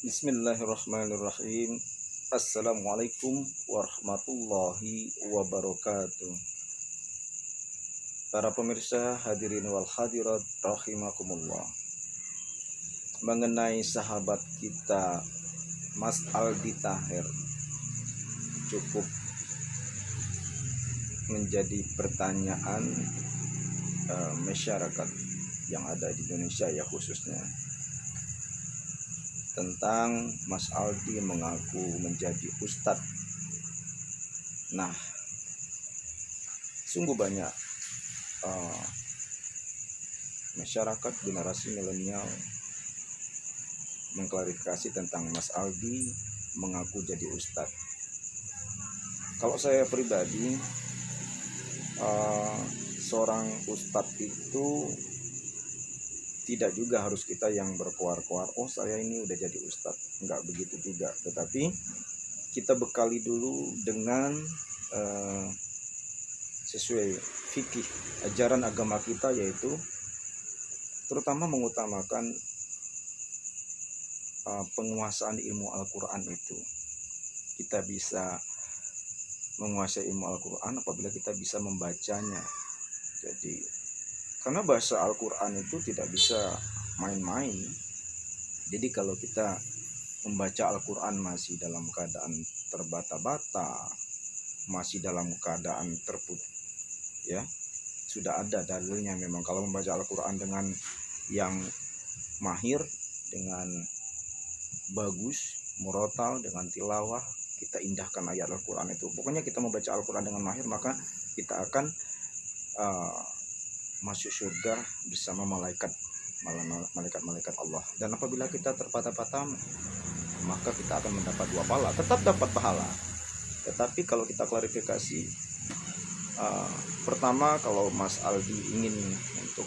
Bismillahirrahmanirrahim. Assalamualaikum warahmatullahi wabarakatuh. Para pemirsa hadirin wal hadirat rahimakumullah. Mengenai sahabat kita Mas Aldi Taher cukup menjadi pertanyaan masyarakat yang ada di Indonesia ya, khususnya tentang Mas Aldi mengaku menjadi ustadz. Nah, sungguh banyak masyarakat generasi milenial mengklarifikasi tentang Mas Aldi mengaku jadi ustadz. Kalau saya pribadi, seorang ustadz itu tidak juga harus kita yang berkoar-koar, oh saya ini udah jadi ustadz, enggak begitu juga. Tetapi kita bekali dulu dengan sesuai fikih ajaran agama kita, yaitu terutama mengutamakan penguasaan ilmu Al-Quran itu. Kita bisa menguasai ilmu Al-Quran apabila kita bisa membacanya. Jadi karena bahasa Al-Quran itu tidak bisa main-main. Jadi kalau kita membaca Al-Quran masih dalam keadaan terbata-bata, masih dalam keadaan terputus, ya sudah ada dalilnya memang. Kalau membaca Al-Quran dengan yang mahir, dengan bagus, murotal, dengan tilawah, kita indahkan ayat Al-Quran itu. Pokoknya kita membaca Al-Quran dengan mahir, maka kita akan masuk surga bersama malaikat Allah. Dan apabila kita terpatah-patah, maka kita akan mendapat 2 pahala, tetap dapat pahala. Tetapi kalau kita klarifikasi, pertama, kalau Mas Aldi ingin untuk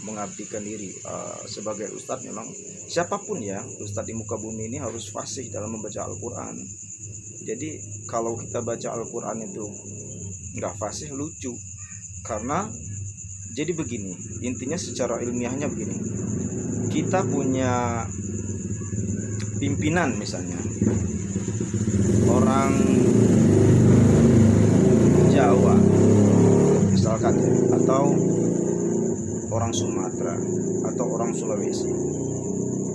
mengabdikan diri sebagai ustadz, memang siapapun ya, ustadz di muka bumi ini harus fasih dalam membaca Al-Quran. Jadi kalau kita baca Al-Quran itu nggak fasih, lucu. Karena jadi begini, intinya secara ilmiahnya begini. Kita punya pimpinan misalnya, orang Jawa misalkan ya, atau orang Sumatera, atau orang Sulawesi,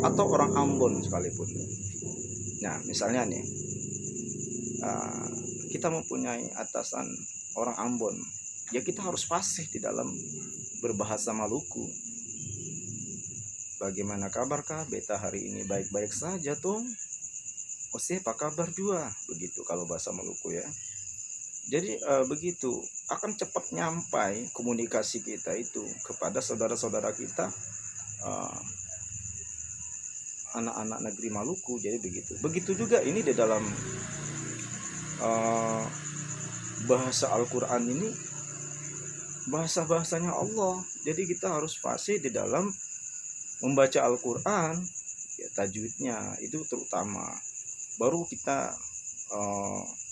atau orang Ambon sekalipun. Nah misalnya nih, kita mempunyai atasan orang Ambon, ya kita harus fasih di dalam berbahasa Maluku. Bagaimana kabar kah? Beta hari ini baik-baik saja tuh. Oke, apa kabar juga? Begitu kalau bahasa Maluku ya. Jadi begitu akan cepat nyampai komunikasi kita itu kepada saudara-saudara kita, anak-anak negeri Maluku. Jadi begitu juga ini di dalam bahasa Al-Quran ini, bahasa-bahasanya Allah. Jadi kita harus fasih di dalam membaca Al-Quran, ya, tajwidnya itu terutama. Baru kita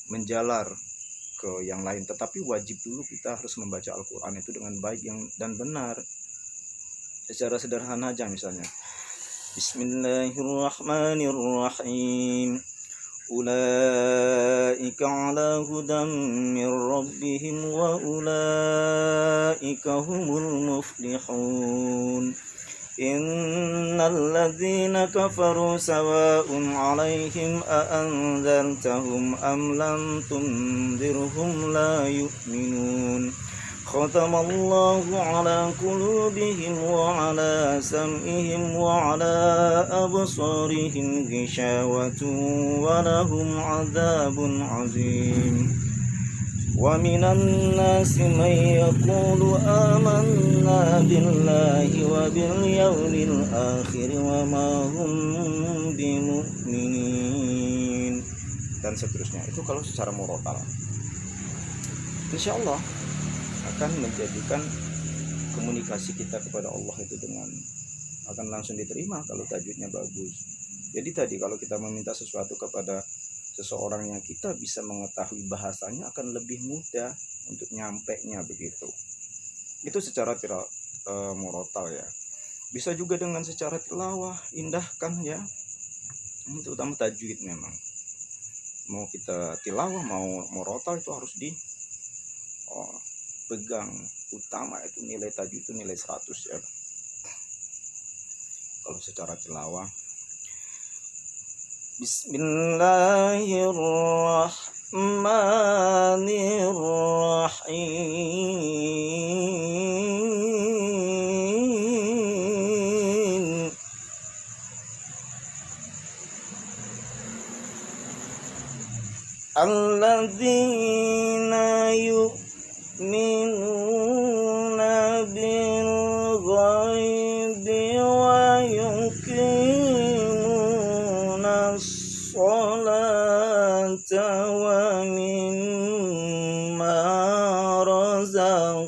menjalar ke yang lain. Tetapi wajib dulu kita harus membaca Al-Quran itu dengan baik dan benar. Secara sederhana aja misalnya, Bismillahirrahmanirrahim. Ulaika ala hudam min rabbihim wa ulaika humul muflihun. Innal ladzina kafaru sawa'un 'alaihim a anzartahum am lam tunzirhum la yu'minun. Khatamallahu ala qulubihim wa ala sam'ihim wa ala absarihim ghishawatun wa lahum 'adzabun 'azim. Wa minan nasi man yaqulu amanna billahi wa bil yawmil akhir wa ma hum bimu'minin, dan seterusnya. Itu kalau secara murotal, insyaallah akan menjadikan komunikasi kita kepada Allah itu akan langsung diterima kalau tajwidnya bagus. Jadi tadi kalau kita meminta sesuatu kepada seseorang yang kita bisa mengetahui bahasanya, akan lebih mudah untuk nyampainya begitu. Itu secara murotal ya. Bisa juga dengan secara tilawah, indahkan ya. Ini terutama tajwid memang. Mau kita tilawah mau rotal itu harus di pegang utama, itu nilai tajwid itu nilai 100 ya. Kalau secara tilawah Bismillahirrahmanirrahim. Alladzina yu'minuna bil ghaibi wa yuqimuna sholata wa mimma razaqnahum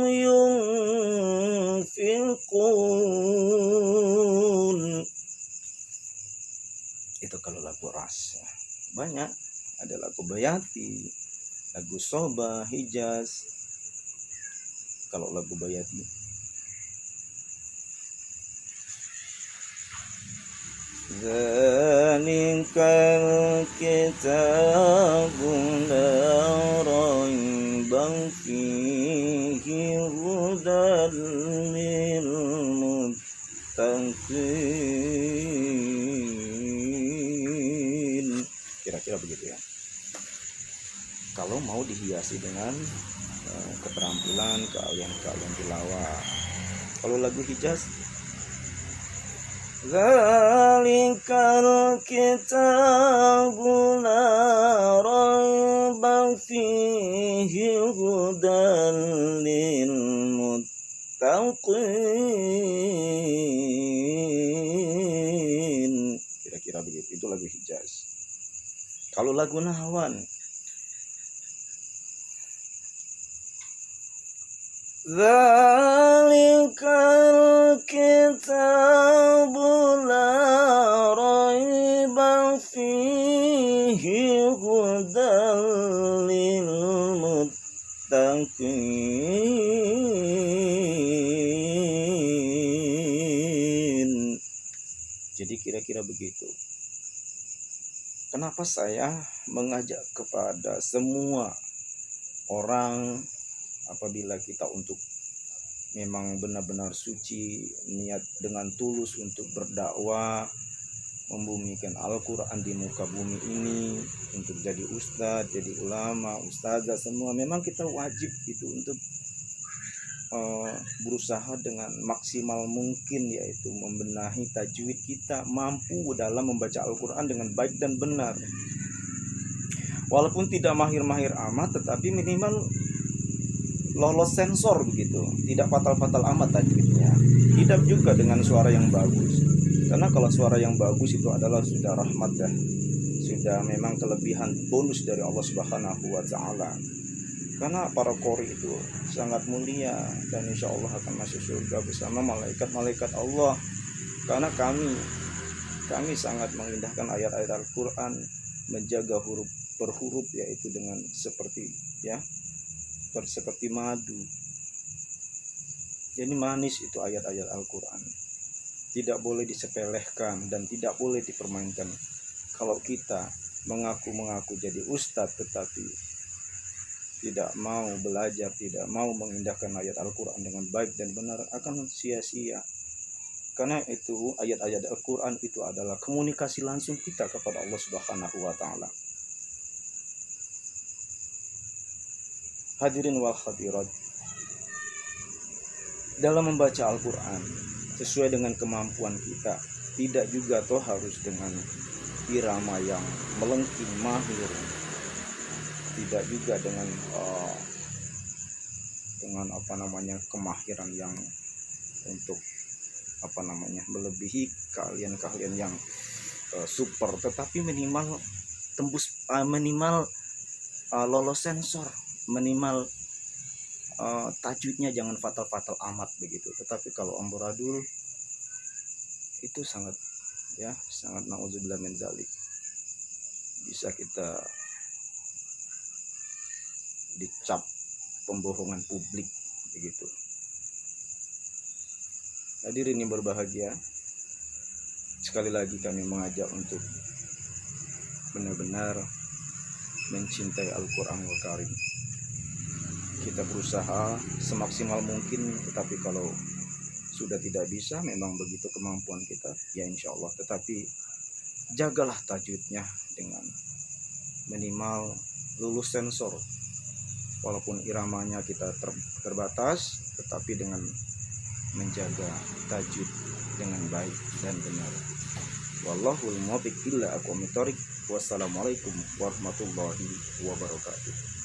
yunfiqun. Itu kalau lagu ras. Banyak, ada lagu bayati, lagu soba, hijaz. Kalau lagu bayati, zalikal kitabu la raiba fihi hudan lil muttaqin. Kira-kira begitu ya. Kalau mau dihiasi dengan keterampilan, keahlian tilawah. Kalau lagu hijaz, zalikal kitabu la raiba fihi hudan lil muttaqin. Kira-kira begitu. Itu lagu hijaz. Kalau lagu nahwan, zalikal kitabu la raiba fihi hudan lil muttaqin. Jadi kira-kira begitu. Kenapa saya mengajak kepada semua orang, apabila kita untuk memang benar-benar suci, niat dengan tulus untuk berdakwah, membumikan Al-Quran di muka bumi ini, untuk jadi ustadz, jadi ulama, ustazah, semua memang kita wajib itu untuk berusaha dengan maksimal mungkin, yaitu membenahi tajwid kita, mampu dalam membaca Al-Quran dengan baik dan benar. Walaupun tidak mahir-mahir amat, tetapi minimal lolos sensor begitu, tidak fatal-fatal amat tajwidnya. Tidak juga dengan suara yang bagus, karena kalau suara yang bagus itu adalah sudah rahmat dah, sudah memang kelebihan bonus dari Allah Subhanahu wa Ta'ala. Karena para qori itu sangat mulia dan insya Allah akan masuk surga bersama malaikat-malaikat Allah. Karena kami sangat mengindahkan ayat-ayat Al-Quran, menjaga huruf per huruf, yaitu dengan seperti madu. Jadi manis itu ayat-ayat Al-Quran, tidak boleh disepelehkan dan tidak boleh dipermainkan. Kalau kita mengaku jadi ustadz tetapi tidak mau belajar, tidak mau mengindahkan ayat Al-Quran dengan baik dan benar, akan sia-sia. Karena itu ayat-ayat Al-Quran itu adalah komunikasi langsung kita kepada Allah Subhanahu wa Ta'ala. Hadirin wal hadirat, dalam membaca Al-Quran sesuai dengan kemampuan kita, tidak juga toh harus dengan irama yang melengking mahir, tidak juga dengan kemahiran yang untuk melebihi keahlian yang super, tetapi minimal lolos sensor, minimal tajwidnya jangan fatal-fatal amat begitu. Tetapi kalau amburadul itu sangat naudzubillah min dzalik, bisa kita dicap pembohongan publik begitu. Hadirin yang berbahagia, sekali lagi kami mengajak untuk benar-benar mencintai Al-Quranul Karim. Kita berusaha semaksimal mungkin, tetapi kalau sudah tidak bisa, memang begitu kemampuan kita, ya insya Allah. Tetapi jagalah tajwidnya dengan minimal lulus sensor. Walaupun iramanya kita terbatas, tetapi dengan menjaga tajwid dengan baik dan benar. Wallahul muwaffiq ila aqwamit thoriq. Wassalamualaikum warahmatullahi wabarakatuh.